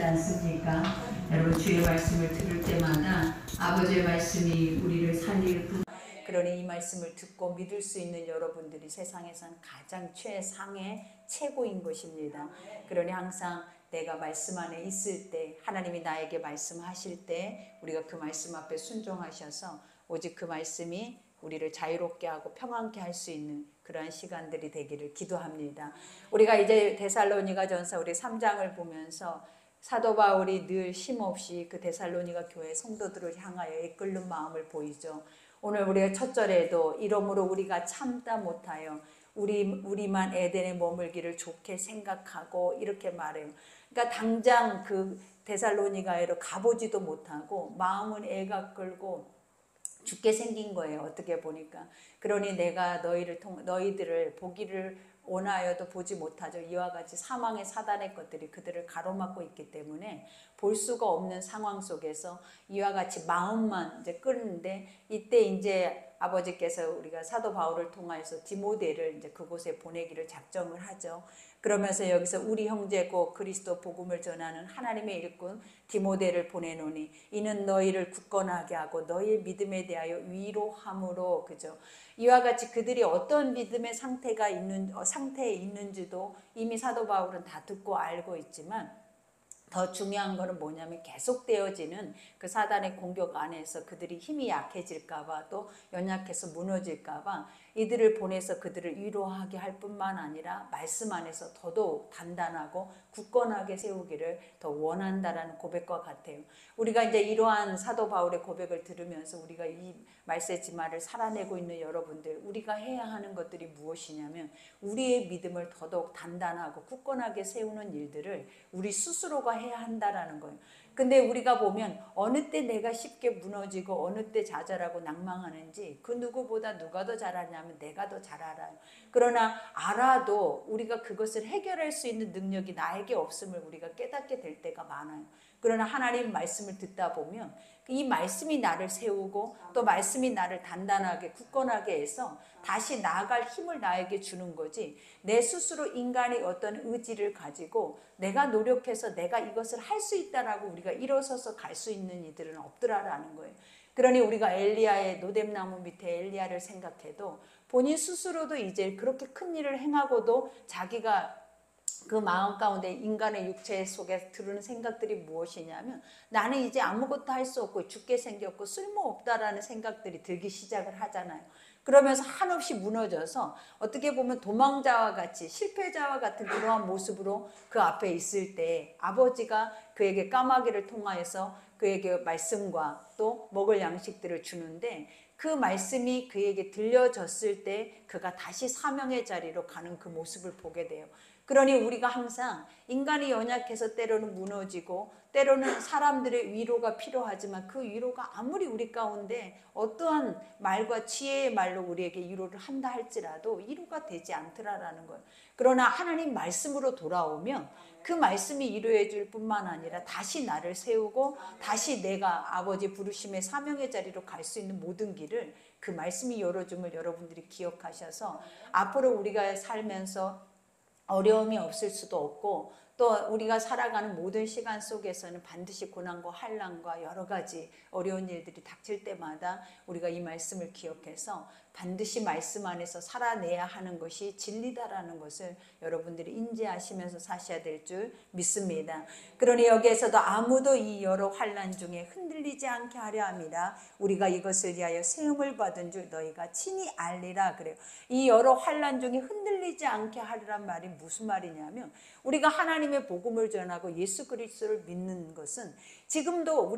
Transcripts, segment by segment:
하지 않습니까? 여러분 주의 말씀을 들을 때마다 아버지의 말씀이 우리를 살릴 뿐. 그러니 이 말씀을 듣고 믿을 수 있는 여러분들이 세상에선 가장 최상의 최고인 것입니다. 그러니 항상 내가 말씀 안에 있을 때, 하나님이 나에게 말씀하실 때 우리가 그 말씀 앞에 순종하셔서 오직 그 말씀이 우리를 자유롭게 하고 평안케 할 수 있는 그러한 시간들이 되기를 기도합니다. 우리가 이제 데살로니가전서 우리 3장을 보면서 사도 바울이 늘 쉼없이 그 데살로니가 교회 성도들을 향하여 이끌는 마음을 보이죠. 오늘 우리가 첫 절에도 이러므로 우리가 참다 못하여 우리만 에덴에 머물기를 좋게 생각하고 이렇게 말해요. 그러니까 당장 그 데살로니가에로 가보지도 못하고 마음은 애가 끌고 죽게 생긴 거예요. 어떻게 보니까. 그러니 내가 너희들을 보기를 원하여도 보지 못하죠. 이와 같이 사망의 사단의 것들이 그들을 가로막고 있기 때문에 볼 수가 없는 상황 속에서 이와 같이 마음만 이제 끄는데, 이때 이제 아버지께서 우리가 사도 바울을 통하여서 디모데를 이제 그곳에 보내기를 작정을 하죠. 그러면서 여기서 우리 형제고 그리스도 복음을 전하는 하나님의 일꾼 디모데를 보내노니 이는 너희를 굳건하게 하고 너희의 믿음에 대하여 위로함으로, 그죠? 이와 같이 그들이 어떤 믿음의 상태에 있는지도 이미 사도 바울은 다 듣고 알고 있지만, 더 중요한 것은 뭐냐면 계속되어지는 그 사단의 공격 안에서 그들이 힘이 약해질까봐, 또 연약해서 무너질까봐 이들을 보내서 그들을 위로하게 할 뿐만 아니라 말씀 안에서 더더욱 단단하고 굳건하게 세우기를 더 원한다라는 고백과 같아요. 우리가 이제 이러한 사도 바울의 고백을 들으면서 우리가 이 말세지마를 살아내고 있는 여러분들, 우리가 해야 하는 것들이 무엇이냐면 우리의 믿음을 더더욱 단단하고 굳건하게 세우는 일들을 우리 스스로가 해야 한다라는 거예요. 근데 우리가 보면 어느 때 내가 쉽게 무너지고 어느 때 좌절하고 낭망하는지 그 누구보다 누가 더 잘 아냐면 내가 더 잘 알아요. 그러나 알아도 우리가 그것을 해결할 수 있는 능력이 나에게 없음을 우리가 깨닫게 될 때가 많아요. 그러나 하나님 말씀을 듣다 보면 이 말씀이 나를 세우고 또 말씀이 나를 단단하게 굳건하게 해서 다시 나아갈 힘을 나에게 주는 거지, 내 스스로 인간이 어떤 의지를 가지고 내가 노력해서 내가 이것을 할 수 있다라고 우리가 일어서서 갈 수 있는 이들은 없더라라는 거예요. 그러니 우리가 엘리야의 노뎀나무 밑에 엘리야를 생각해도 본인 스스로도 이제 그렇게 큰 일을 행하고도 자기가 그 마음 가운데 인간의 육체 속에 들은 생각들이 무엇이냐면 나는 이제 아무것도 할 수 없고 죽게 생겼고 쓸모없다라는 생각들이 들기 시작을 하잖아요. 그러면서 한없이 무너져서 어떻게 보면 도망자와 같이 실패자와 같은 그러한 모습으로 그 앞에 있을 때 아버지가 그에게 까마귀를 통하여서 그에게 말씀과 또 먹을 양식들을 주는데, 그 말씀이 그에게 들려졌을 때 그가 다시 사명의 자리로 가는 그 모습을 보게 돼요. 그러니 우리가 항상 인간이 연약해서 때로는 무너지고 때로는 사람들의 위로가 필요하지만 그 위로가 아무리 우리 가운데 어떠한 말과 지혜의 말로 우리에게 위로를 한다 할지라도 위로가 되지 않더라라는 거예요. 그러나 하나님 말씀으로 돌아오면 그 말씀이 위로해 줄 뿐만 아니라 다시 나를 세우고 다시 내가 아버지 부르심의 사명의 자리로 갈 수 있는 모든 길을 그 말씀이 열어줌을 여러분들이 기억하셔서 앞으로 우리가 살면서 어려움이 없을 수도 없고, 또 우리가 살아가는 모든 시간 속에서는 반드시 고난과 환난과 여러 가지 어려운 일들이 닥칠 때마다 우리가 이 말씀을 기억해서 반드시 말씀 안에서 살아내야 하는 것이 진리다라는 것을 여러분들이 인지하시면서 사셔야 될 줄 믿습니다. 그러니 여기에서도 아무도 이 여러 환난 중에 흔들리지 않게 하려 함이라 우리가 이것을 위하여 세움을 받은 줄 너희가 친히 알리라 그래요. 이 여러 환난 중에 흔들리지 않게 하리란 말이 무슨 말이냐면, 우리가 하나님의 복음을 전하고 예수 그리스도를 믿는 것은 지금도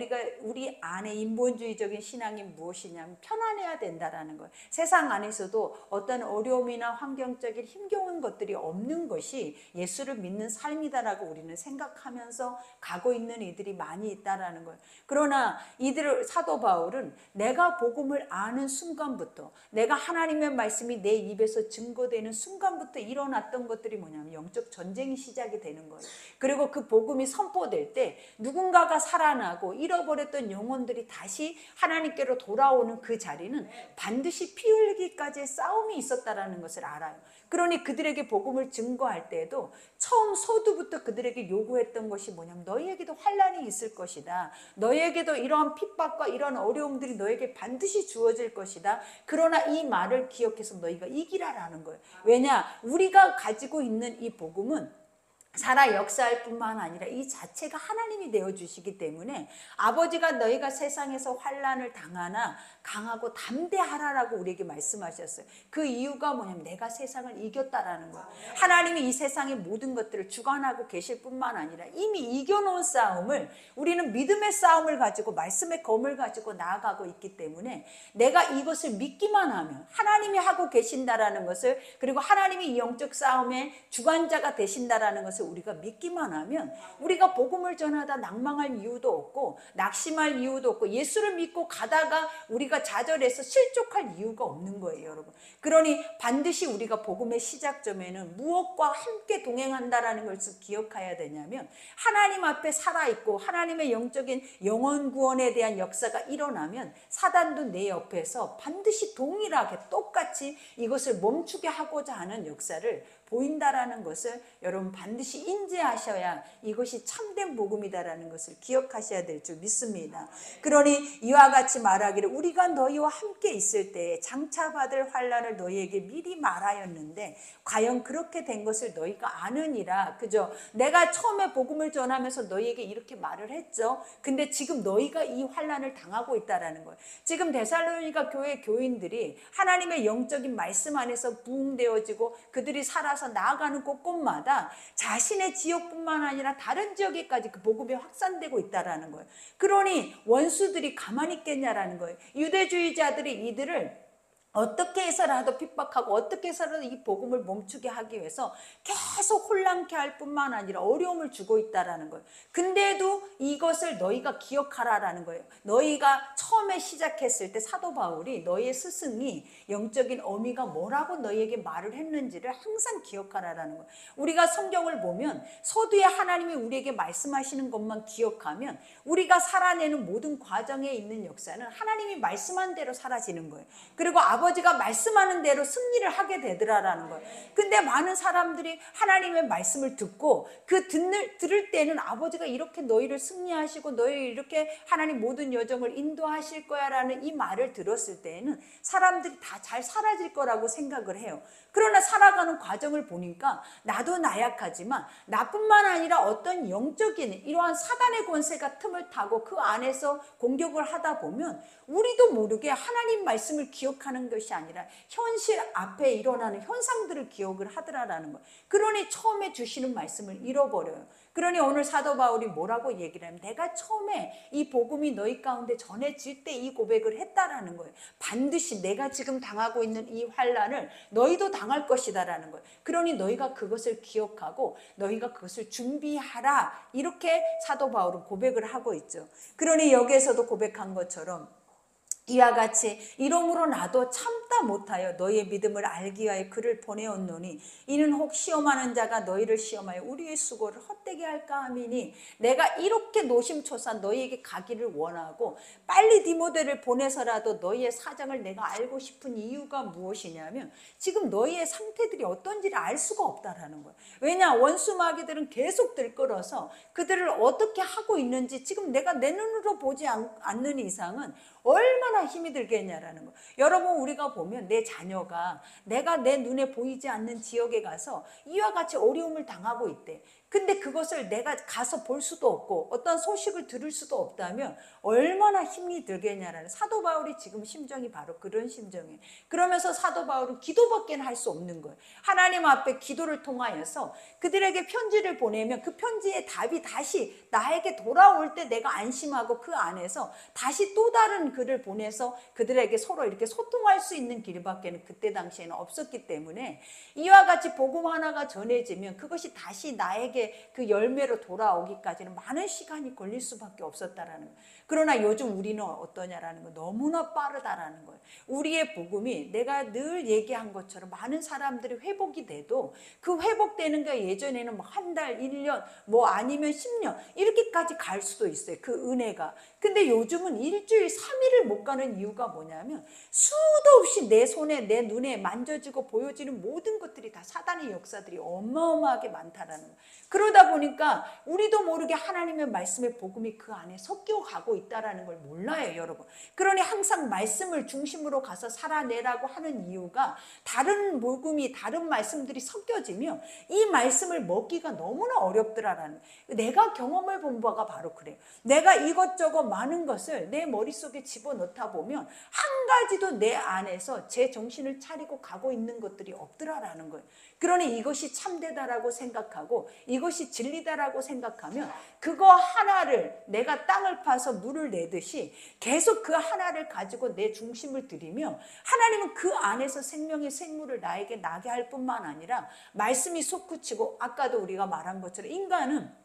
우리 안에 인본주의적인 신앙이 무엇이냐면 편안해야 된다라는 거예요. 세상 안에서도 어떤 어려움이나 환경적인 힘겨운 것들이 없는 것이 예수를 믿는 삶이다라고 우리는 생각하면서 가고 있는 이들이 많이 있다라는 거예요. 그러나 이들을 사도 바울은 내가 복음을 아는 순간부터, 내가 하나님의 말씀이 내 입에서 증거되는 순간부터 일어났던 것들이 뭐냐면 영적 전쟁이 시작이 되는 거예요. 거예요. 그리고 그 복음이 선포될 때 누군가가 살아나고 잃어버렸던 영혼들이 다시 하나님께로 돌아오는 그 자리는 반드시 피 흘리기까지의 싸움이 있었다라는 것을 알아요. 그러니 그들에게 복음을 증거할 때에도 처음 서두부터 그들에게 요구했던 것이 뭐냐면 너희에게도 환난이 있을 것이다. 너희에게도 이러한 핍박과 이러한 어려움들이 너에게 반드시 주어질 것이다. 그러나 이 말을 기억해서 너희가 이기라라는 거예요. 왜냐? 우리가 가지고 있는 이 복음은 살아 역사할 뿐만 아니라 이 자체가 하나님이 내어주시기 때문에 아버지가 너희가 세상에서 환난을 당하나 강하고 담대하라라고 우리에게 말씀하셨어요. 그 이유가 뭐냐면 내가 세상을 이겼다라는 거예요. 하나님이 이 세상의 모든 것들을 주관하고 계실 뿐만 아니라 이미 이겨놓은 싸움을 우리는 믿음의 싸움을 가지고 말씀의 검을 가지고 나아가고 있기 때문에 내가 이것을 믿기만 하면 하나님이 하고 계신다라는 것을, 그리고 하나님이 이 영적 싸움의 주관자가 되신다라는 것을 우리가 믿기만 하면 우리가 복음을 전하다 낭망할 이유도 없고 낙심할 이유도 없고 예수를 믿고 가다가 우리가 좌절해서 실족할 이유가 없는 거예요, 여러분. 그러니 반드시 우리가 복음의 시작점에는 무엇과 함께 동행한다라는 것을 기억해야 되냐면 하나님 앞에 살아있고 하나님의 영적인 영혼 구원에 대한 역사가 일어나면 사단도 내 옆에서 반드시 동일하게 똑같이 이것을 멈추게 하고자 하는 역사를 보인다라는 것을 여러분 반드시 인지하셔야 이것이 참된 복음이다라는 것을 기억하셔야 될 줄 믿습니다. 그러니 이와 같이 말하기를 우리가 너희와 함께 있을 때에 장차 받을 환난을 너희에게 미리 말하였는데 과연 그렇게 된 것을 너희가 아느니라. 그죠? 내가 처음에 복음을 전하면서 너희에게 이렇게 말을 했죠. 근데 지금 너희가 이 환난을 당하고 있다라는 거예요. 지금 데살로니가 교회 교인들이 하나님의 영적인 말씀 안에서 부흥되어지고 그들이 살아서 나아가는 곳곳마다 자신의 지역뿐만 아니라 다른 지역에까지 그 복음이 확산되고 있다라는 거예요. 그러니 원수들이 가만히 있겠냐라는 거예요. 유대주의자들이 이들을 어떻게 해서라도 핍박하고 어떻게 해서라도 이 복음을 멈추게 하기 위해서 계속 혼란케 할 뿐만 아니라 어려움을 주고 있다라는 거예요. 근데도 이것을 너희가 기억하라라는 거예요. 너희가 처음에 시작했을 때 사도 바울이 너희의 스승이 영적인 어미가 뭐라고 너희에게 말을 했는지를 항상 기억하라라는 거예요. 우리가 성경을 보면 서두에 하나님이 우리에게 말씀하시는 것만 기억하면 우리가 살아내는 모든 과정에 있는 역사는 하나님이 말씀한 대로 사라지는 거예요. 그리고 아버지가 말씀하는 대로 승리를 하게 되더라라는 거예요. 근데 많은 사람들이 하나님의 말씀을 듣고 그 들을 때는 아버지가 이렇게 너희를 승리하시고 너희 이렇게 하나님 모든 여정을 인도하실 거야 라는 이 말을 들었을 때에는 사람들이 다 잘 사라질 거라고 생각을 해요. 그러나 살아가는 과정을 보니까 나도 나약하지만 나뿐만 아니라 어떤 영적인 이러한 사단의 권세가 틈을 타고 그 안에서 공격을 하다 보면 우리도 모르게 하나님 말씀을 기억하는 것이 아니라 현실 앞에 일어나는 현상들을 기억을 하더라라는 거예요. 그러니 처음에 주시는 말씀을 잃어버려요. 그러니 오늘 사도 바울이 뭐라고 얘기를 하면 내가 처음에 이 복음이 너희 가운데 전해질 때 이 고백을 했다라는 거예요. 반드시 내가 지금 당하고 있는 이 환난을 너희도 당할 것이다라는 거예요. 그러니 너희가 그것을 기억하고 너희가 그것을 준비하라. 이렇게 사도 바울은 고백을 하고 있죠. 그러니 여기에서도 고백한 것처럼 이와 같이 이러므로 나도 참다 못하여 너희의 믿음을 알기 위하여 그를 보내었노니 이는 혹 시험하는 자가 너희를 시험하여 우리의 수고를 헛되게 할까 함이니 내가 이렇게 노심초사 너희에게 가기를 원하고 빨리 디모데를 보내서라도 너희의 사정을 내가 알고 싶은 이유가 무엇이냐면 지금 너희의 상태들이 어떤지를 알 수가 없다라는 거예요. 왜냐? 원수 마귀들은 계속 들끓어서 그들을 어떻게 하고 있는지 지금 내가 내 눈으로 보지 않는 이상은 얼마나 힘이 들겠냐라는 거. 여러분 우리가 보면 내 자녀가 내가 내 눈에 보이지 않는 지역에 가서 이와 같이 어려움을 당하고 있대. 근데 그것을 내가 가서 볼 수도 없고 어떤 소식을 들을 수도 없다면 얼마나 힘이 들겠냐라는 사도 바울이 지금 심정이 바로 그런 심정이에요. 그러면서 사도 바울은 기도밖에 할 수 없는 거예요. 하나님 앞에 기도를 통하여서 그들에게 편지를 보내면 그 편지의 답이 다시 나에게 돌아올 때 내가 안심하고 그 안에서 다시 또 다른 글을 보내서 그들에게 서로 이렇게 소통할 수 있는 길밖에는 그때 당시에는 없었기 때문에 이와 같이 복음 하나가 전해지면 그것이 다시 나에게 자기의 그 열매로 돌아오기까지는 많은 시간이 걸릴 수밖에 없었다라는 거예요. 그러나 요즘 우리는 어떠냐라는 거, 너무나 빠르다라는 거예요. 우리의 복음이 내가 늘 얘기한 것처럼 많은 사람들이 회복이 돼도 그 회복되는 게 예전에는 뭐 한 달, 1년, 뭐 아니면 10년 이렇게까지 갈 수도 있어요. 그 은혜가. 근데 요즘은 일주일, 3일을 못 가는 이유가 뭐냐면 수도 없이 내 손에, 내 눈에 만져지고 보여지는 모든 것들이 다 사단의 역사들이 어마어마하게 많다라는 거예요. 그러다 보니까 우리도 모르게 하나님의 말씀의 복음이 그 안에 섞여가고 있다라는 걸 몰라요, 여러분. 그러니 항상 말씀을 중심으로 가서 살아내라고 하는 이유가 다른 복음이, 다른 말씀들이 섞여지면 이 말씀을 먹기가 너무나 어렵더라라는 거예요. 내가 경험을 본 바가 바로 그래요. 내가 이것저것 많은 것을 내 머릿속에 집어넣다 보면 한 가지도 내 안에서 제 정신을 차리고 가고 있는 것들이 없더라라는 거예요. 그러니 이것이 참되다라고 생각하고 이것이 진리다라고 생각하면 그거 하나를 내가 땅을 파서 물을 내듯이 계속 그 하나를 가지고 내 중심을 들이며 하나님은 그 안에서 생명의 생물을 나에게 나게 할 뿐만 아니라 말씀이 솟구치고 아까도 우리가 말한 것처럼 인간은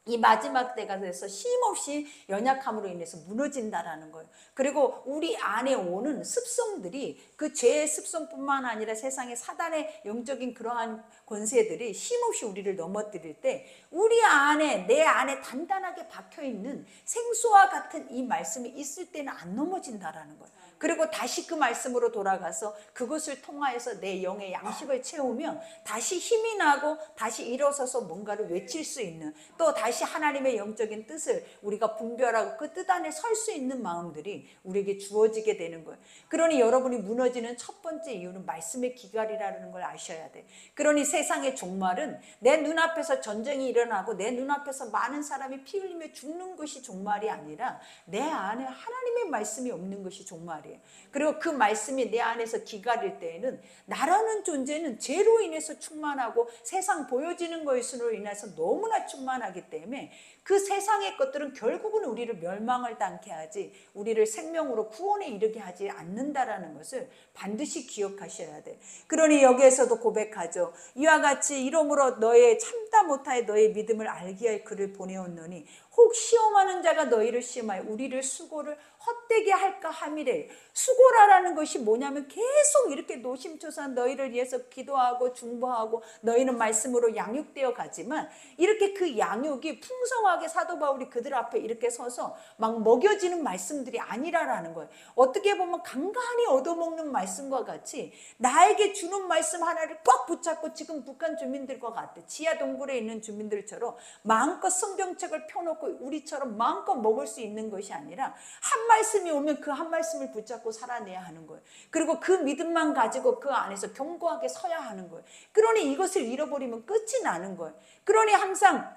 이 마지막 때가 돼서 쉼없이 연약함으로 인해서 무너진다라는 거예요. 그리고 우리 안에 오는 습성들이 그 죄의 습성뿐만 아니라 세상의 사단의 영적인 그러한 권세들이 쉼없이 우리를 넘어뜨릴 때 우리 안에, 내 안에 단단하게 박혀있는 생수와 같은 이 말씀이 있을 때는 안 넘어진다라는 거예요. 그리고 다시 그 말씀으로 돌아가서 그것을 통하여서 내 영의 양식을 채우면 다시 힘이 나고 다시 일어서서 뭔가를 외칠 수 있는, 또 다시 하나님의 영적인 뜻을 우리가 분별하고 그 뜻 안에 설 수 있는 마음들이 우리에게 주어지게 되는 거예요. 그러니 여러분이 무너지는 첫 번째 이유는 말씀의 기갈이라는 걸 아셔야 돼. 그러니 세상의 종말은 내 눈앞에서 전쟁이 일어나고 내 눈앞에서 많은 사람이 피 흘리며 죽는 것이 종말이 아니라 내 안에 하나님의 말씀이 없는 것이 종말이에요. 그리고 그 말씀이 내 안에서 기갈일 때에는 나라는 존재는 죄로 인해서 충만하고 세상 보여지는 것으로 인해서 너무나 충만하기 때문에 그 세상의 것들은 결국은 우리를 멸망을 당케 하지 우리를 생명으로 구원에 이르게 하지 않는다라는 것을 반드시 기억하셔야 돼. 그러니 여기에서도 고백하죠. 이와 같이 이러므로 너의 참다 못하여 너의 믿음을 알게 할 그를 보내었노니 혹 시험하는 자가 너희를 시험하여 우리를 수고를 헛되게 할까 함이래. 수고라는 것이 뭐냐면 계속 이렇게 노심초사한 너희를 위해서 기도하고 중보하고 너희는 말씀으로 양육되어 가지만 이렇게 그 양육이 풍성하게 사도 바울이 그들 앞에 이렇게 서서 막 먹여지는 말씀들이 아니라라는 거예요. 어떻게 보면 간간히 얻어먹는 말씀과 같이 나에게 주는 말씀 하나를 꽉 붙잡고 지금 북한 주민들과 같아. 지하 동굴에 있는 주민들처럼 마음껏 성경책을 펴놓고 우리처럼 마음껏 먹을 수 있는 것이 아니라 한 말씀이 오면 그 한 말씀을 붙잡고 살아내야 하는 거예요. 그리고 그 믿음만 가지고 그 안에서 견고하게 서야 하는 거예요. 그러니 이것을 잃어버리면 끝이 나는 거예요. 그러니 항상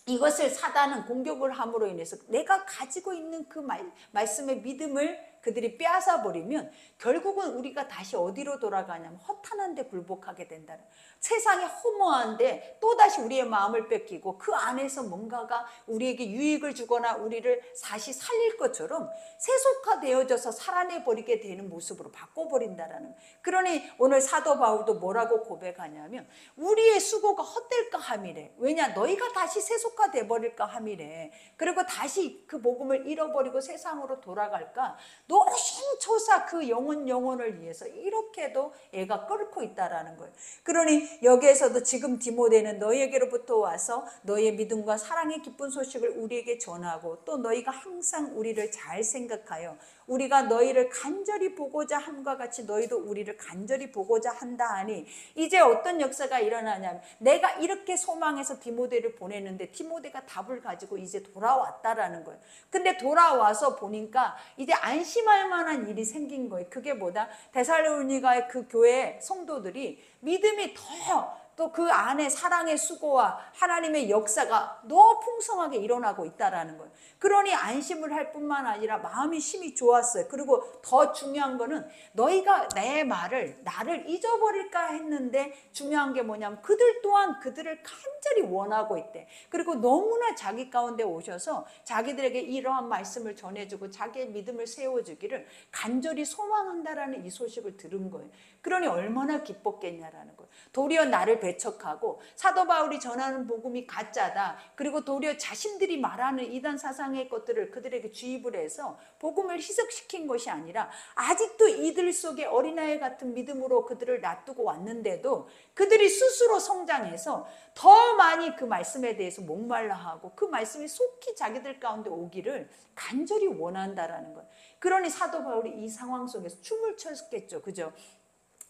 이것을 사단은 공격을 함으로 인해서 내가 가지고 있는 그 말씀의 믿음을 그들이 빼앗아 버리면 결국은 우리가 다시 어디로 돌아가냐면 허탄한 데 굴복하게 된다는, 세상이 허무한데 또다시 우리의 마음을 뺏기고 그 안에서 뭔가가 우리에게 유익을 주거나 우리를 다시 살릴 것처럼 세속화되어져서 살아내버리게 되는 모습으로 바꿔버린다라는. 그러니 오늘 사도 바울도 뭐라고 고백하냐면 우리의 수고가 헛될까 함이래. 왜냐? 너희가 다시 세속화돼 버릴까 함이래. 그리고 다시 그 복음을 잃어버리고 세상으로 돌아갈까 노심초사 그 영혼을 위해서 이렇게도 애가 끓고 있다라는 거예요. 그러니 여기에서도 지금 디모데는 너희에게로부터 와서 너희의 믿음과 사랑의 기쁜 소식을 우리에게 전하고 또 너희가 항상 우리를 잘 생각하여 우리가 너희를 간절히 보고자 함과 같이 너희도 우리를 간절히 보고자 한다 하니, 이제 어떤 역사가 일어나냐면 내가 이렇게 소망해서 디모데를 보냈는데 디모데가 답을 가지고 이제 돌아왔다라는 거예요. 근데 돌아와서 보니까 이제 안심할 만한 일이 생긴 거예요. 그게 뭐다? 데살로니가의 그 교회 성도들이 믿음이 더 또 그 안에 사랑의 수고와 하나님의 역사가 더 풍성하게 일어나고 있다라는 거예요. 그러니 안심을 할 뿐만 아니라 마음이 심히 좋았어요. 그리고 더 중요한 거는 너희가 내 말을 나를 잊어버릴까 했는데 중요한 게 뭐냐면 그들 또한 그들을 간절히 원하고 있대. 그리고 너무나 자기 가운데 오셔서 자기들에게 이러한 말씀을 전해주고 자기의 믿음을 세워주기를 간절히 소망한다라는 이 소식을 들은 거예요. 그러니 얼마나 기뻤겠냐라는 거예요. 도리어 나를 배척하고 사도 바울이 전하는 복음이 가짜다. 그리고 도리어 자신들이 말하는 이단 사상의 것들을 그들에게 주입을 해서 복음을 희석시킨 것이 아니라 아직도 이들 속에 어린아이 같은 믿음으로 그들을 놔두고 왔는데도 그들이 스스로 성장해서 더 많이 그 말씀에 대해서 목말라 하고 그 말씀이 속히 자기들 가운데 오기를 간절히 원한다라는 것. 그러니 사도 바울이 이 상황 속에서 춤을 췄겠죠. 그죠?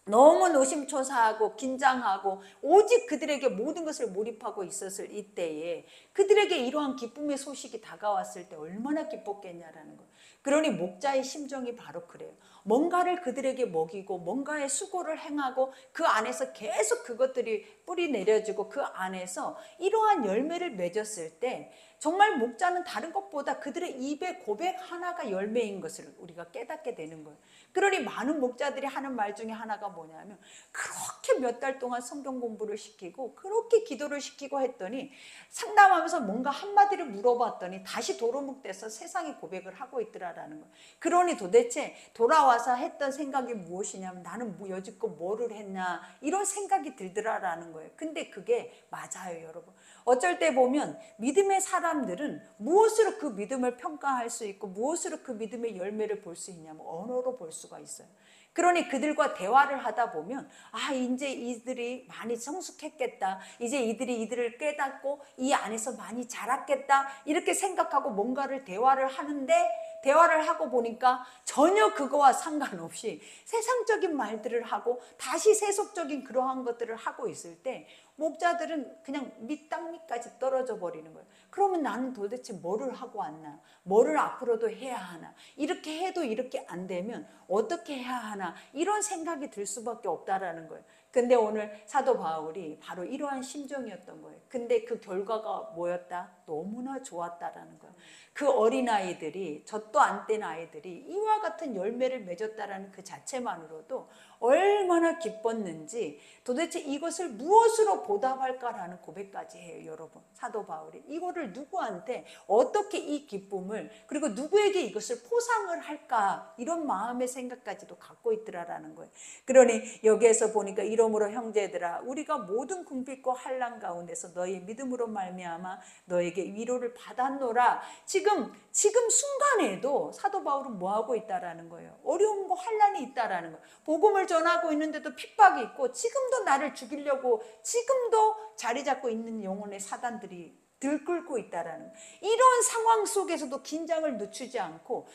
너무 노심초사하고 긴장하고 오직 그들에게 모든 것을 몰입하고 있었을 이때에 그들에게 이러한 기쁨의 소식이 다가왔을 때 얼마나 기뻤겠냐라는 것. 그러니 목자의 심정이 바로 그래요. 뭔가를 그들에게 먹이고 뭔가의 수고를 행하고 그 안에서 계속 그것들이 뿌리 내려지고 그 안에서 이러한 열매를 맺었을 때 정말 목자는 다른 것보다 그들의 입의 고백 하나가 열매인 것을 우리가 깨닫게 되는 거예요. 그러니 많은 목자들이 하는 말 중에 하나가 뭐냐면 그렇게 몇 달 동안 성경 공부를 시키고 그렇게 기도를 시키고 했더니 상담하면서 뭔가 한마디를 물어봤더니 다시 도루묵돼서 세상에 고백을 하고 있더라라는 거예요. 그러니 도대체 돌아와서 했던 생각이 무엇이냐면 나는 여지껏 뭐를 했나 이런 생각이 들더라라는 거예요. 근데 그게 맞아요, 여러분. 어쩔 때 보면 믿음의 사람들은 무엇으로 그 믿음을 평가할 수 있고 무엇으로 그 믿음의 열매를 볼 수 있냐면 언어로 볼 수가 있어요. 그러니 그들과 대화를 하다 보면 이제 이들이 많이 성숙했겠다. 이제 이들을 깨닫고 이 안에서 많이 자랐겠다. 이렇게 생각하고 뭔가를 대화를 하는데 대화를 하고 보니까 전혀 그거와 상관없이 세상적인 말들을 하고 다시 세속적인 그러한 것들을 하고 있을 때 목자들은 그냥 밑까지 떨어져 버리는 거예요. 그러면 나는 도대체 뭐를 하고 왔나? 뭐를 앞으로도 해야 하나? 이렇게 해도 이렇게 안 되면 어떻게 해야 하나? 이런 생각이 들 수밖에 없다라는 거예요. 근데 오늘 사도 바울이 바로 이러한 심정이었던 거예요. 근데 그 결과가 뭐였다? 너무나 좋았다라는 거예요. 그 어린아이들이 젖도 안 뗀 아이들이 이와 같은 열매를 맺었다라는 그 자체만으로도 얼마나 기뻤는지 도대체 이것을 무엇으로 보답할까라는 고백까지 해요. 여러분, 사도 바울이 이거를 누구한테 어떻게 이 기쁨을 그리고 누구에게 이것을 포상을 할까 이런 마음의 생각까지도 갖고 있더라라는 거예요. 그러니 여기에서 보니까 이러므로 형제들아 우리가 모든 궁핍과 환난 가운데서 너희 믿음으로 말미암아 너에게 위로를 받았노라. 지금 순간에도 사도 바울은 뭐 하고 있다라는 거예요. 어려움과 환난이 있다라는 거예요. 복음을 전하고 있는데도 핍박이 있고 지금도 나를 죽이려고 지금도 자리 잡고 있는 영혼의 사단들이 들끓고 있다라는 이런 상황 속에서도 긴장을 늦추지 않고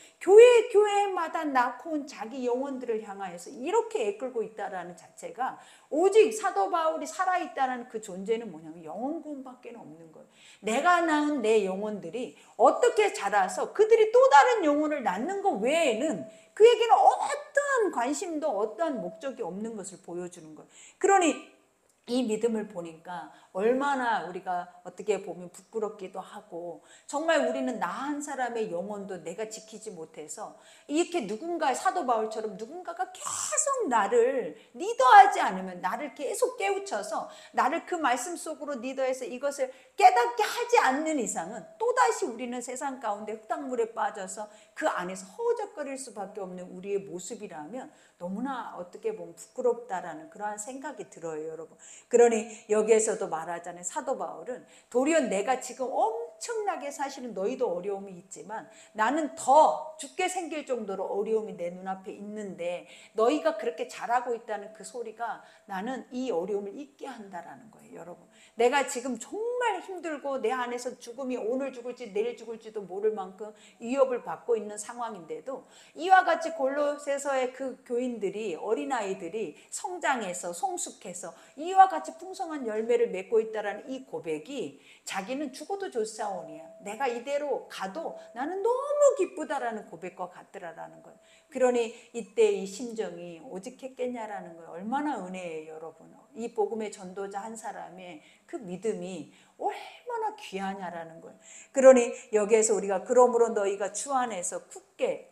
교회마다 낳고 온 자기 영혼들을 향하여서 이렇게 애끌고 있다라는 자체가 오직 사도 바울이 살아있다는 그 존재는 뭐냐면 영혼 구원밖에 없는 거예요. 내가 낳은 내 영혼들이 어떻게 자라서 그들이 또 다른 영혼을 낳는 것 외에는 그에게는 어떠한 관심도 어떠한 목적이 없는 것을 보여주는 거예요. 그러니 이 믿음을 보니까 얼마나 우리가 어떻게 보면 부끄럽기도 하고 정말 우리는 나 한 사람의 영혼도 내가 지키지 못해서 이렇게 누군가 사도 바울처럼 누군가가 계속 나를 리더하지 않으면 나를 계속 깨우쳐서 나를 그 말씀 속으로 리더해서 이것을 깨닫게 하지 않는 이상은 또다시 우리는 세상 가운데 흙탕물에 빠져서 그 안에서 허우적거릴 수밖에 없는 우리의 모습이라면 너무나 어떻게 보면 부끄럽다라는 그러한 생각이 들어요, 여러분. 그러니 여기에서도 말하자면 사도 바울은 도리어 내가 지금 엄청나게 사실은 너희도 어려움이 있지만 나는 더 죽게 생길 정도로 어려움이 내 눈앞에 있는데 너희가 그렇게 잘하고 있다는 그 소리가 나는 이 어려움을 잊게 한다라는 거예요, 여러분. 내가 지금 정말 힘들고 내 안에서 죽음이 오늘 죽을지 내일 죽을지도 모를 만큼 위협을 받고 있는 상황인데도 이와 같이 골로새서의 그 교인들이 어린아이들이 성장해서 성숙해서 이와 같이 풍성한 열매를 맺고 있다는 이 고백이 자기는 죽어도 좋사오니야 내가 이대로 가도 나는 너무 기쁘다라는 고백과 같더라라는 거예요. 그러니 이때 이 심정이 오직했겠냐라는 거예요. 얼마나 은혜예요, 여러분. 이 복음의 전도자 한 사람의 그 믿음이 얼마나 귀하냐라는 거예요. 그러니 여기에서 우리가 그러므로 너희가 주 안에서 굳게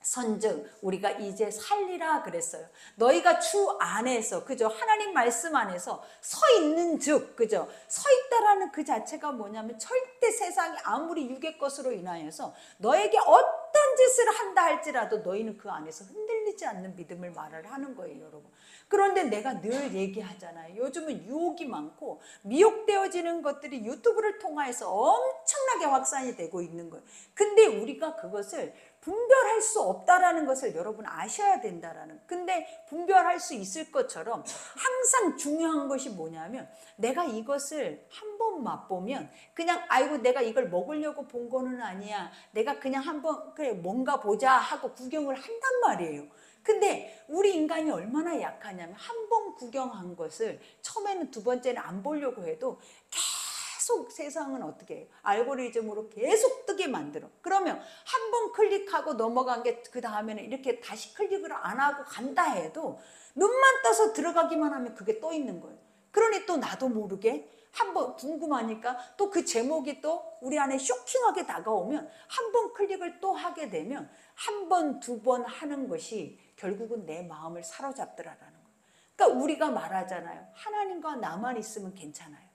선즉 우리가 이제 살리라 그랬어요. 너희가 주 안에서 그죠? 하나님 말씀 안에서 서 있는 즉 그죠? 서 있다라는 그 자체가 뭐냐면 절대 세상이 아무리 육의 것으로 인하여서 너에게 어떤 짓을 한다 할지라도 너희는 그 안에서 흔들리지 보이지 않는 믿음을 말을 하는 거예요, 여러분. 그런데 내가 늘 얘기하잖아요. 요즘은 유혹이 많고 미혹되어지는 것들이 유튜브를 통해서 엄청나게 확산이 되고 있는 거예요. 근데 우리가 그것을 분별할 수 없다라는 것을 여러분 아셔야 된다라는. 근데 분별할 수 있을 것처럼 항상 중요한 것이 뭐냐면, 내가 이것을 한번 맛보면 그냥 아이고 내가 이걸 먹으려고 본 거는 아니야, 내가 그냥 한번 그래 뭔가 보자 하고 구경을 한단 말이에요. 근데 우리 인간이 얼마나 약하냐면, 한 번 구경한 것을 처음에는 두 번째는 안 보려고 해도 계속 세상은 어떻게 해요? 알고리즘으로 계속 뜨게 만들어. 그러면 한 번 클릭하고 넘어간 게 그 다음에는 이렇게 다시 클릭을 안 하고 간다 해도 눈만 떠서 들어가기만 하면 그게 떠 있는 거예요. 그러니 또 나도 모르게 한번 궁금하니까 또 그 제목이 또 우리 안에 쇼킹하게 다가오면 한 번 클릭을 또 하게 되면 한 번, 두 번 하는 것이 결국은 내 마음을 사로잡더라라는 거예요. 그러니까 우리가 말하잖아요. 하나님과 나만 있으면 괜찮아요.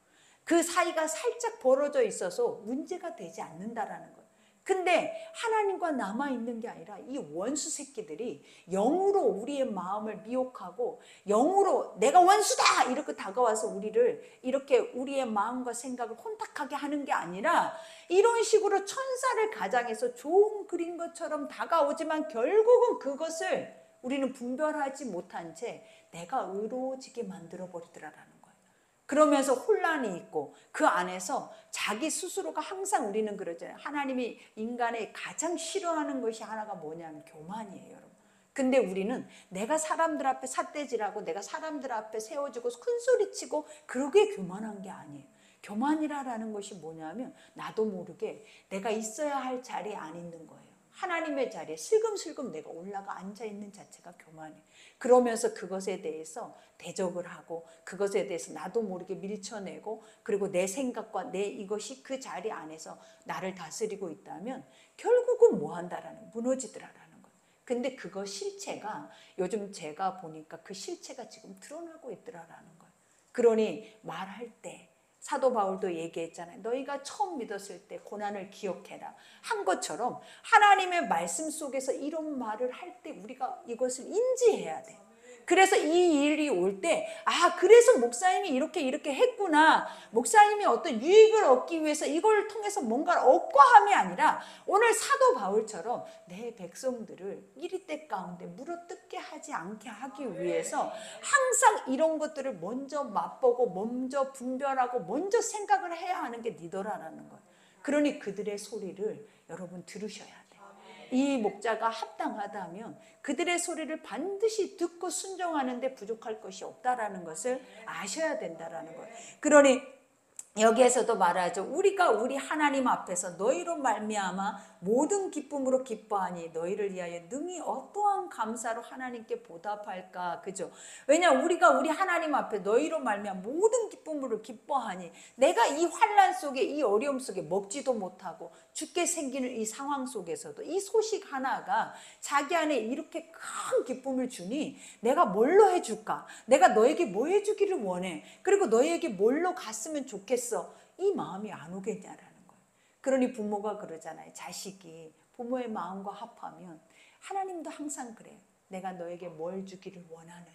그 사이가 살짝 벌어져 있어서 문제가 되지 않는다라는 거예요. 근데 하나님과 남아있는 게 아니라 이 원수 새끼들이 영으로 우리의 마음을 미혹하고 영으로 내가 원수다 이렇게 다가와서 우리를 이렇게 우리의 마음과 생각을 혼탁하게 하는 게 아니라 이런 식으로 천사를 가장해서 좋은 그린 것처럼 다가오지만 결국은 그것을 우리는 분별하지 못한 채 내가 의로워지게 만들어 버리더라라는 거예요. 그러면서 혼란이 있고 그 안에서 자기 스스로가 항상, 우리는 그러잖아요. 하나님이 인간의 가장 싫어하는 것이 하나가 뭐냐면 교만이에요, 여러분. 근데 우리는 내가 사람들 앞에 삿대질하고 내가 사람들 앞에 세워지고 큰소리치고 그러게 교만한 게 아니에요. 교만이라는 것이 뭐냐면 나도 모르게 내가 있어야 할 자리에 안 있는 거예요. 하나님의 자리에 슬금슬금 내가 올라가 앉아있는 자체가 교만이에요. 그러면서 그것에 대해서 대적을 하고 그것에 대해서 나도 모르게 밀쳐내고 그리고 내 생각과 내 이것이 그 자리 안에서 나를 다스리고 있다면 결국은 뭐 한다라는, 무너지더라라는 거예요. 근데 그거 실체가 요즘 제가 보니까 그 실체가 지금 드러나고 있더라라는 거예요. 그러니 말할 때 사도 바울도 얘기했잖아요. 너희가 처음 믿었을 때 고난을 기억해라 한 것처럼 하나님의 말씀 속에서 이런 말을 할 때 우리가 이것을 인지해야 돼요. 그래서 이 일이 올 때, 아, 그래서 목사님이 이렇게 했구나. 목사님이 어떤 유익을 얻기 위해서 이걸 통해서 뭔가를 얻고 함이 아니라 오늘 사도 바울처럼 내 백성들을 이리때 가운데 물어뜯게 하지 않게 하기 위해서 항상 이런 것들을 먼저 맛보고 먼저 분별하고 먼저 생각을 해야 하는 게 리더라는 거예요. 그러니 그들의 소리를 여러분 들으셔야 돼요. 이 목자가 합당하다면 그들의 소리를 반드시 듣고 순종하는데 부족할 것이 없다라는 것을 아셔야 된다라는 거예요. 그러니 여기에서도 말하죠. 우리가 우리 하나님 앞에서 너희로 말미암아 모든 기쁨으로 기뻐하니 너희를 위하여 능히 어떠한 감사로 하나님께 보답할까. 그죠? 왜냐 우리가 우리 하나님 앞에 너희로 말미암아 모든 기쁨으로 기뻐하니, 내가 이 환난 속에 이 어려움 속에 먹지도 못하고 죽게 생기는 이 상황 속에서도 이 소식 하나가 자기 안에 이렇게 큰 기쁨을 주니 내가 뭘로 해줄까? 내가 너에게 뭐 해주기를 원해? 그리고 너에게 뭘로 갔으면 좋겠어? 이 마음이 안 오겠냐라는 거예요. 그러니 부모가 그러잖아요. 자식이 부모의 마음과 합하면 하나님도 항상 그래요. 내가 너에게 뭘 주기를 원하느냐.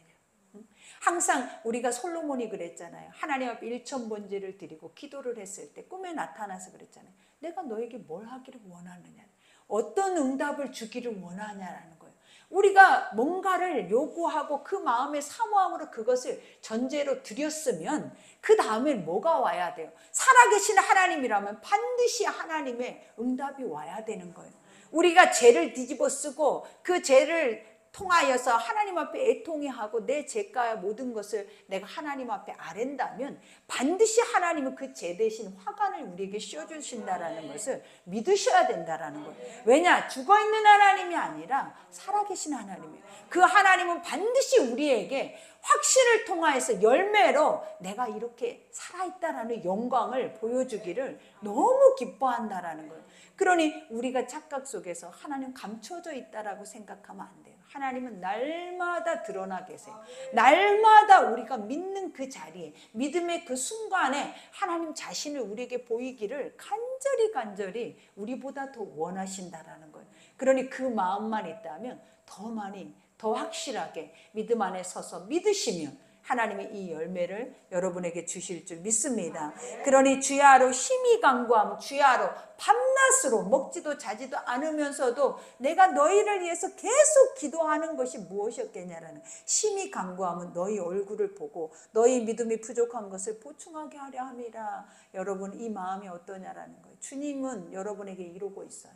항상 우리가 솔로몬이 그랬잖아요. 하나님 앞에 일천번제를 드리고 기도를 했을 때 꿈에 나타나서 그랬잖아요. 내가 너에게 뭘 하기를 원하느냐. 어떤 응답을 주기를 원하냐라는 거예요. 우리가 뭔가를 요구하고 그 마음의 사모함으로 그것을 전제로 드렸으면 그 다음엔 뭐가 와야 돼요? 살아계신 하나님이라면 반드시 하나님의 응답이 와야 되는 거예요. 우리가 죄를 뒤집어 쓰고 그 죄를 통하여서 하나님 앞에 애통해 하고 내 죄가 모든 것을 내가 하나님 앞에 아랜다면 반드시 하나님은 그 죄 대신 화관을 우리에게 씌워주신다라는 것을 믿으셔야 된다라는 거예요. 왜냐? 죽어있는 하나님이 아니라 살아계신 하나님이에요. 그 하나님은 반드시 우리에게 확신을 통하여서 열매로 내가 이렇게 살아있다라는 영광을 보여주기를 너무 기뻐한다라는 거예요. 그러니 우리가 착각 속에서 하나님 감춰져 있다라고 생각하면 안 돼요. 하나님은 날마다 드러나 계세요. 날마다 우리가 믿는 그 자리에, 믿음의 그 순간에 하나님 자신을 우리에게 보이기를 간절히 우리보다 더 원하신다라는 거예요. 그러니 그 마음만 있다면 더 많이 더 확실하게 믿음 안에 서서 믿으시면 하나님이 이 열매를 여러분에게 주실 줄 믿습니다. 그러니 주야로 힘이 강구함, 주야로 밤낮으로 먹지도 자지도 않으면서도 내가 너희를 위해서 계속 기도하는 것이 무엇이었겠냐라는, 힘이 강구함은 너희 얼굴을 보고 너희 믿음이 부족한 것을 보충하게 하려 함이라. 여러분 이 마음이 어떠냐라는 거예요. 주님은 여러분에게 이루고 있어요.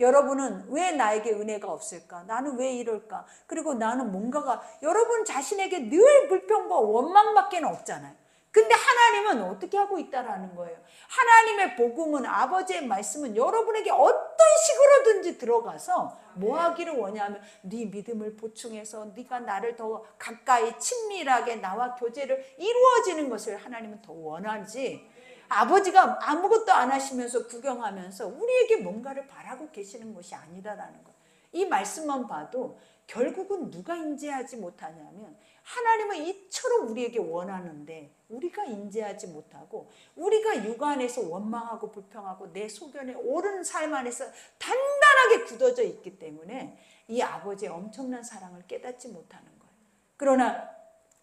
여러분은 왜 나에게 은혜가 없을까? 나는 왜 이럴까? 그리고 나는 뭔가가, 여러분 자신에게 늘 불평과 원망밖에 없잖아요. 근데 하나님은 어떻게 하고 있다라는 거예요. 하나님의 복음은, 아버지의 말씀은 여러분에게 어떤 식으로든지 들어가서 뭐 하기를 원하면 네 믿음을 보충해서 네가 나를 더 가까이 친밀하게 나와 교제를 이루어지는 것을 하나님은 더 원하지, 아버지가 아무것도 안 하시면서 구경하면서 우리에게 뭔가를 바라고 계시는 것이 아니라는 거예요. 이 말씀만 봐도 결국은 누가 인지하지 못하냐면 하나님은 이처럼 우리에게 원하는데 우리가 인지하지 못하고, 우리가 육안에서 원망하고 불평하고 내 소견에 옳은 삶 안에서 단단하게 굳어져 있기 때문에 이 아버지의 엄청난 사랑을 깨닫지 못하는 거예요. 그러나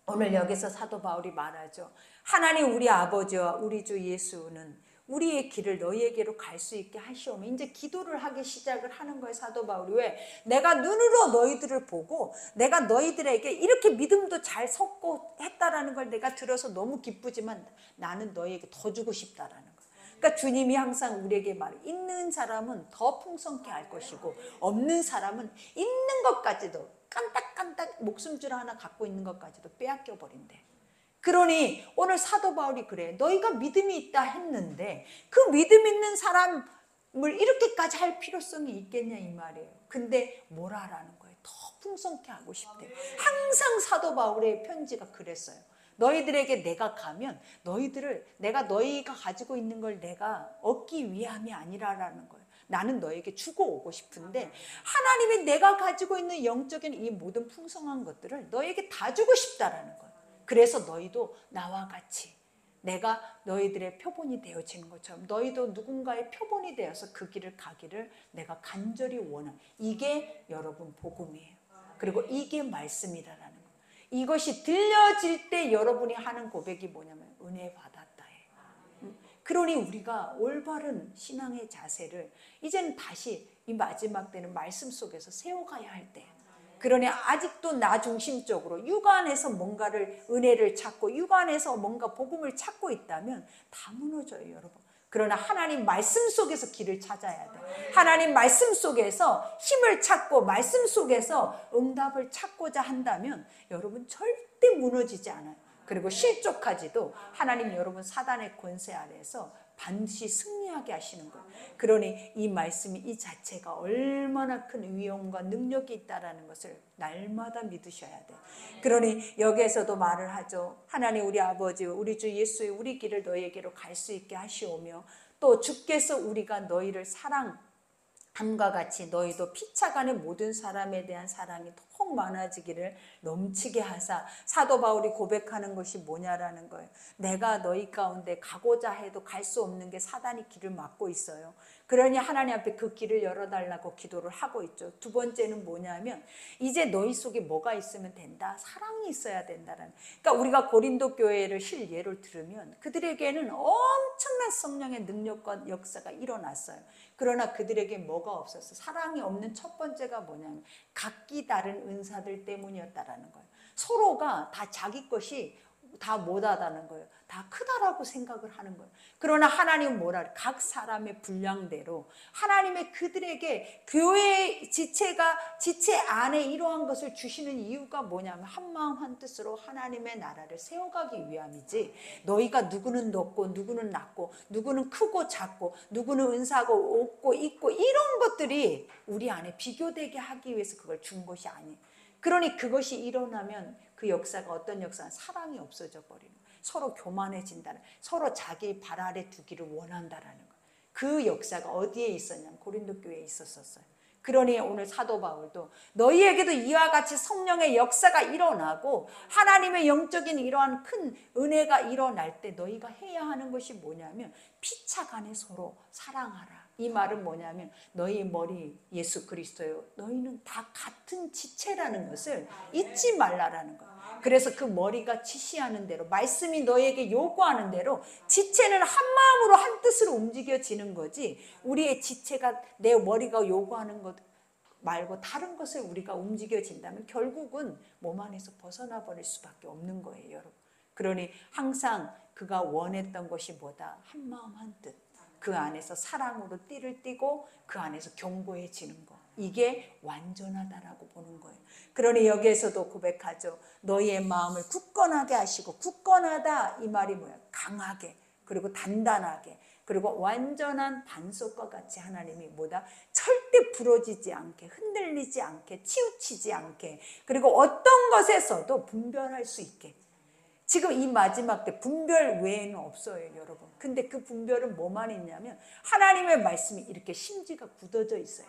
오늘 여기서 사도 바울이 말하죠. 하나님 우리 아버지와 우리 주 예수는 우리의 길을 너희에게로 갈 수 있게 하시오며, 이제 기도를 하기 시작을 하는 거예요. 사도 바울이. 왜? 내가 눈으로 너희들을 보고 내가 너희들에게 이렇게 믿음도 잘 섰고 했다라는 걸 내가 들어서 너무 기쁘지만 나는 너희에게 더 주고 싶다라는 거예요. 그러니까 주님이 항상 우리에게 말해, 있는 사람은 더 풍성케 할 것이고 없는 사람은 있는 것까지도 깐딱깐딱 목숨줄 하나 갖고 있는 것까지도 빼앗겨 버린대. 그러니 오늘 사도 바울이 그래. 너희가 믿음이 있다 했는데 그 믿음 있는 사람을 이렇게까지 할 필요성이 있겠냐 이 말이에요. 근데 뭘 하라는 거예요? 더 풍성케 하고 싶대. 항상 사도 바울의 편지가 그랬어요. 너희들에게 내가 가면 내가 너희가 가지고 있는 걸 내가 얻기 위함이 아니라라는 거예요. 나는 너에게 주고 오고 싶은데 하나님이 내가 가지고 있는 영적인 이 모든 풍성한 것들을 너에게 다 주고 싶다라는 거예요. 그래서 너희도 나와 같이 내가 너희들의 표본이 되어지는 것처럼 너희도 누군가의 표본이 되어서 그 길을 가기를 내가 간절히 원한, 이게 여러분 복음이에요. 그리고 이게 말씀이라는 거예요. 이것이 들려질 때 여러분이 하는 고백이 뭐냐면 은혜 받았다. 그러니 우리가 올바른 신앙의 자세를 이제는 다시 이 마지막 때는 말씀 속에서 세워가야 할 때, 그러니 아직도 나 중심적으로 육안에서 뭔가를 은혜를 찾고 육안에서 뭔가 복음을 찾고 있다면 다 무너져요 여러분. 그러나 하나님 말씀 속에서 길을 찾아야 돼. 하나님 말씀 속에서 힘을 찾고 말씀 속에서 응답을 찾고자 한다면 여러분 절대 무너지지 않아요. 그리고 실족하지도 하나님 여러분 사단의 권세 아래에서 반드시 승리하게 하시는 거예요. 그러니 이 말씀이 이 자체가 얼마나 큰 위엄과 능력이 있다라는 것을 날마다 믿으셔야 돼요. 그러니 여기에서도 말을 하죠. 하나님 우리 아버지 우리 주 예수의 우리 길을 너희에게로 갈 수 있게 하시오며, 또 주께서 우리가 너희를 사랑함과 같이 너희도 피차간의 모든 사람에 대한 사랑이 더욱 많아지기를 넘치게 하사. 사도 바울이 고백하는 것이 뭐냐라는 거예요. 내가 너희 가운데 가고자 해도 갈 수 없는 게 사단이 길을 막고 있어요. 그러니 하나님 앞에 그 길을 열어달라고 기도를 하고 있죠. 두 번째는 뭐냐면 이제 너희 속에 뭐가 있으면 된다? 사랑이 있어야 된다라는. 그러니까 우리가 고린도 교회를 실예를 들으면 그들에게는 엄청난 성령의 능력과 역사가 일어났어요. 그러나 그들에게 뭐가 없었어? 사랑이 없는 첫 번째가 뭐냐면 각기 다른 은사들 때문이었다라는 거예요. 서로가 다 자기 것이 다 못하다는 거예요. 다 크다라고 생각을 하는 거예요. 그러나 하나님은 뭐라, 각 사람의 분량대로 하나님의 그들에게 교회의 지체 안에 이러한 것을 주시는 이유가 뭐냐면 한마음 한뜻으로 하나님의 나라를 세워가기 위함이지, 너희가 누구는 높고 누구는 낮고 누구는 크고 작고 누구는 은사고 없고 있고 이런 것들이 우리 안에 비교되게 하기 위해서 그걸 준 것이 아니에요. 그러니 그것이 일어나면 그 역사가 어떤 역사는 사랑이 없어져 버리는 거예요. 서로 교만해진다는, 서로 자기 발 아래 두기를 원한다라는 거예요. 그 역사가 어디에 있었냐면 고린도 교회에 있었어요. 그러니 오늘 사도 바울도 너희에게도 이와 같이 성령의 역사가 일어나고 하나님의 영적인 이러한 큰 은혜가 일어날 때 너희가 해야 하는 것이 뭐냐면 피차간에 서로 사랑하라. 이 말은 뭐냐면 너희 머리 예수 그리스도요. 너희는 다 같은 지체라는 것을 잊지 말라라는 거예요. 그래서 그 머리가 지시하는 대로 말씀이 너에게 요구하는 대로 지체는 한 마음으로 한 뜻으로 움직여지는 거지 우리의 지체가 내 머리가 요구하는 것 말고 다른 것을 우리가 움직여진다면 결국은 몸 안에서 벗어나 버릴 수밖에 없는 거예요, 여러분. 그러니 항상 그가 원했던 것이 뭐다? 한 마음 한 뜻. 그 안에서 사랑으로 띠를 띠고 그 안에서 견고해지는 거. 이게 완전하다라고 보는 거예요. 그러니 여기에서도 고백하죠. 너희의 마음을 굳건하게 하시고 굳건하다 이 말이 뭐야? 강하게 그리고 단단하게 그리고 완전한 반석과 같이 하나님이 뭐다? 절대 부러지지 않게 흔들리지 않게 치우치지 않게 그리고 어떤 것에서도 분별할 수 있게 지금 이 마지막 때 분별 외에는 없어요, 여러분. 근데 그 분별은 뭐만 있냐면 하나님의 말씀이 이렇게 심지가 굳어져 있어요.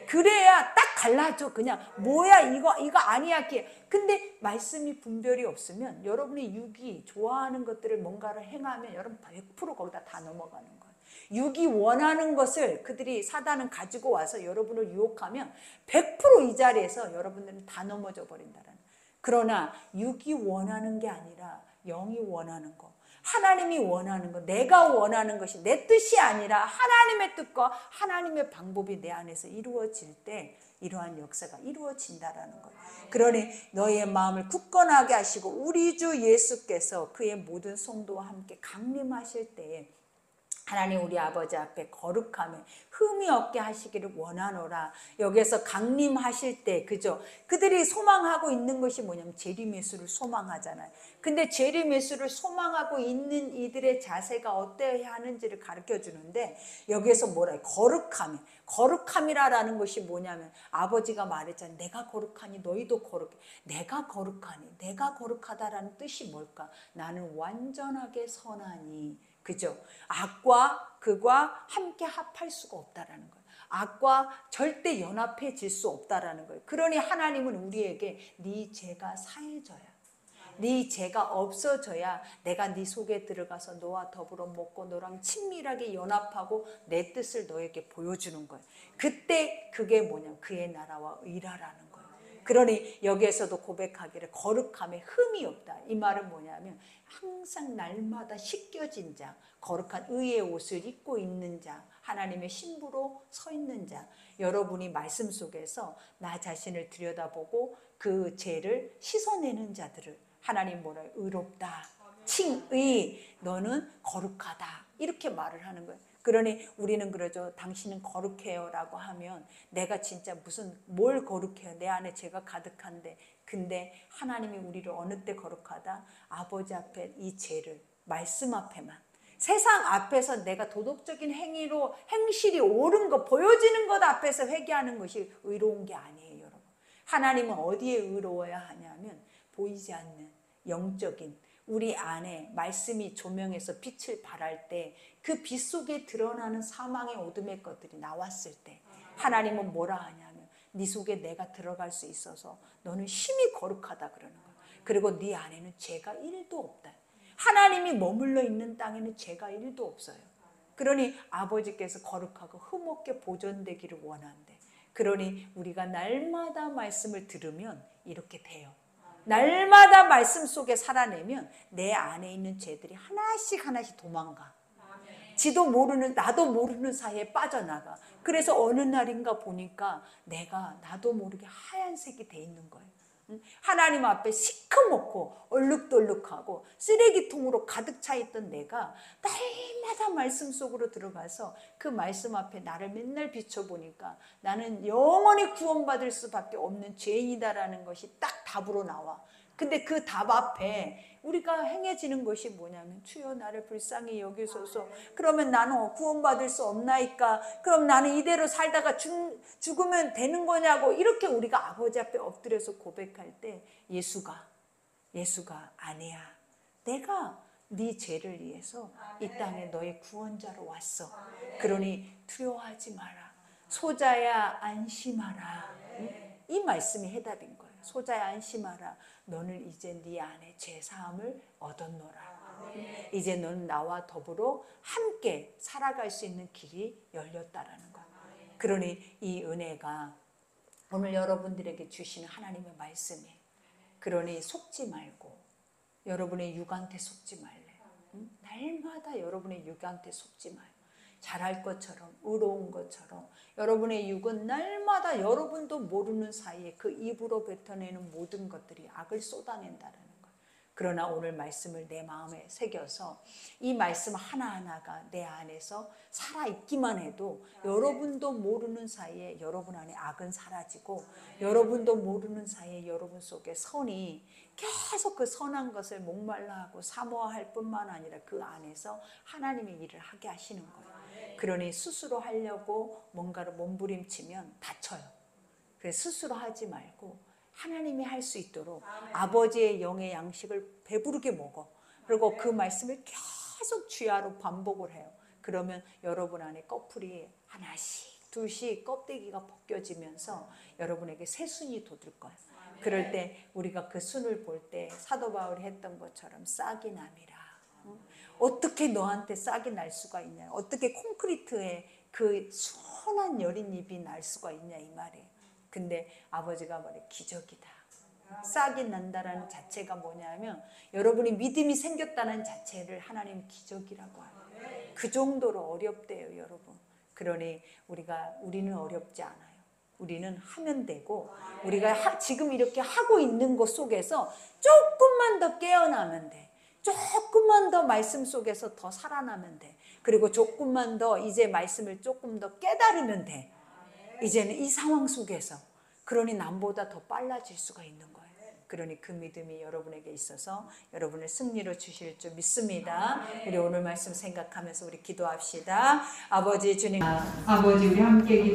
그래야 딱 갈라져. 그냥 뭐야 이거 아니야. 근데 말씀이 분별이 없으면 여러분이 육이 좋아하는 것들을 뭔가를 행하면 여러분 100% 거기다 다 넘어가는 거예요. 육이 원하는 것을 그들이 사단은 가지고 와서 여러분을 유혹하면 100% 이 자리에서 여러분들은 다 넘어져 버린다는 거예요. 그러나 육이 원하는 게 아니라 영이 원하는 거, 하나님이 원하는 거, 내가 원하는 것이 내 뜻이 아니라 하나님의 뜻과 하나님의 방법이 내 안에서 이루어질 때 이러한 역사가 이루어진다라는 거예요. 그러니 너희의 마음을 굳건하게 하시고 우리 주 예수께서 그의 모든 성도와 함께 강림하실 때에 하나님 우리 아버지 앞에 거룩함에 흠이 없게 하시기를 원하노라. 여기에서 강림하실 때 그죠? 그들이 소망하고 있는 것이 뭐냐면 재림 예수를 소망하잖아요. 근데 재림 예수를 소망하고 있는 이들의 자세가 어때야 하는지를 가르쳐 주는데 여기에서 뭐라 해요? 거룩함이. 거룩함이라는 것이 뭐냐면 아버지가 말했잖아요. 내가 거룩하니 너희도 거룩해. 내가 거룩하니 내가 거룩하다라는 뜻이 뭘까? 나는 완전하게 선하니 그죠? 악과 그가 함께 합할 수가 없다라는 거예요. 악과 절대 연합해질 수 없다라는 거예요. 그러니 하나님은 우리에게 네 죄가 사해져야 네 죄가 없어져야 내가 네 속에 들어가서 너와 더불어 먹고 너랑 친밀하게 연합하고 내 뜻을 너에게 보여주는 거예요. 그때 그게 뭐냐? 그의 나라와 의라라는 거예요. 그러니 여기에서도 고백하기를 거룩함에 흠이 없다. 이 말은 뭐냐면 항상 날마다 씻겨진 자, 거룩한 의의 옷을 입고 있는 자, 하나님의 신부로 서 있는 자, 여러분이 말씀 속에서 나 자신을 들여다보고 그 죄를 씻어내는 자들을 하나님 뭐라요? 의롭다, 칭의, 너는 거룩하다 이렇게 말을 하는 거예요. 그러니 우리는 그러죠. 당신은 거룩해요 라고 하면 내가 진짜 무슨 뭘 거룩해요. 내 안에 죄가 가득한데 근데 하나님이 우리를 어느 때 거룩하다? 아버지 앞에 이 죄를 말씀 앞에만 세상 앞에서 내가 도덕적인 행실이 옳은 거 보여지는 것 앞에서 회개하는 것이 의로운 게 아니에요, 여러분. 하나님은 어디에 의로워야 하냐면 보이지 않는 영적인 우리 안에 말씀이 조명해서 빛을 발할 때 그 빛 속에 드러나는 사망의 어둠의 것들이 나왔을 때 하나님은 뭐라 하냐면 네 속에 내가 들어갈 수 있어서 너는 심히 거룩하다 그러는 거야. 그리고 네 안에는 죄가 1도 없다. 하나님이 머물러 있는 땅에는 죄가 1도 없어요. 그러니 아버지께서 거룩하고 흠없게 보존되기를 원한대. 그러니 우리가 날마다 말씀을 들으면 이렇게 돼요. 날마다 말씀 속에 살아내면 내 안에 있는 죄들이 하나씩 도망가. 지도 모르는 나도 모르는 사이에 빠져나가. 그래서 어느 날인가 보니까 나도 모르게 하얀색이 돼 있는 거예요. 하나님 앞에 시커멓고 얼룩덜룩하고 쓰레기통으로 가득 차 있던 내가 날마다 말씀 속으로 들어가서 그 말씀 앞에 나를 맨날 비춰보니까 나는 영원히 구원받을 수밖에 없는 죄인이다라는 것이 딱 답으로 나와. 근데 그 답 앞에 우리가 행해지는 것이 뭐냐면 주여 나를 불쌍히 여기소서. 그러면 나는 구원받을 수 없나이까? 그럼 나는 이대로 살다가 죽으면 되는 거냐고 이렇게 우리가 아버지 앞에 엎드려서 고백할 때 예수가 아니야. 내가 네 죄를 위해서 이 땅에 너의 구원자로 왔어. 그러니 두려워하지 마라. 소자야 안심하라. 이 말씀이 해답인 거예요. 소자야 안심하라. 너는 이제 네 안에 죄사함을 얻었노라. 이제 너는 나와 더불어 함께 살아갈 수 있는 길이 열렸다라는 거예요. 그러니 이 은혜가 오늘 여러분들에게 주시는 하나님의 말씀이에요. 그러니 속지 말고 여러분의 육한테 속지 말래. 날마다 여러분의 육한테 속지 마요. 잘할 것처럼 의로운 것처럼 여러분의 육은 날마다 여러분도 모르는 사이에 그 입으로 뱉어내는 모든 것들이 악을 쏟아낸다는 거예요. 그러나 오늘 말씀을 내 마음에 새겨서 이 말씀 하나하나가 내 안에서 살아있기만 해도 여러분도 모르는 사이에 여러분 안에 악은 사라지고 여러분도 모르는 사이에 여러분 속에 선이 계속 그 선한 것을 목말라하고 사모할 뿐만 아니라 그 안에서 하나님의 일을 하게 하시는 거예요. 그러니 스스로 하려고 뭔가를 몸부림치면 다쳐요. 그래서 스스로 하지 말고 하나님이 할 수 있도록 아버지의 영의 양식을 배부르게 먹어. 그리고 그 말씀을 계속 주야로 반복을 해요. 그러면 여러분 안에 꺼풀이 하나씩 둘씩 껍데기가 벗겨지면서 여러분에게 새 순이 돋을 거예요. 그럴 때 우리가 그 순을 볼 때 사도 바울이 했던 것처럼 싹이 남이라. 어떻게 너한테 싹이 날 수가 있냐. 어떻게 콘크리트에 그 선한 여린 잎이 날 수가 있냐 이 말이에요. 근데 아버지가 말해 기적이다. 싹이 난다라는 자체가 뭐냐면 여러분이 믿음이 생겼다는 자체를 하나님 기적이라고 해요. 그 정도로 어렵대요 여러분. 그러니 우리는 어렵지 않아요. 우리는 하면 되고 우리가 지금 이렇게 하고 있는 것 속에서 조금만 더 깨어나면 돼. 조금만 더 말씀 속에서 더 살아나면 돼. 그리고 조금만 더 이제 말씀을 조금 더 깨달으면 돼. 이제는 이 상황 속에서 그러니 남보다 더 빨라질 수가 있는 거예요. 그러니 그 믿음이 여러분에게 있어서 여러분을 승리로 주실 줄 믿습니다. 우리 오늘 말씀 생각하면서 우리 기도합시다. 아버지 주님, 아버지 우리 함께 기도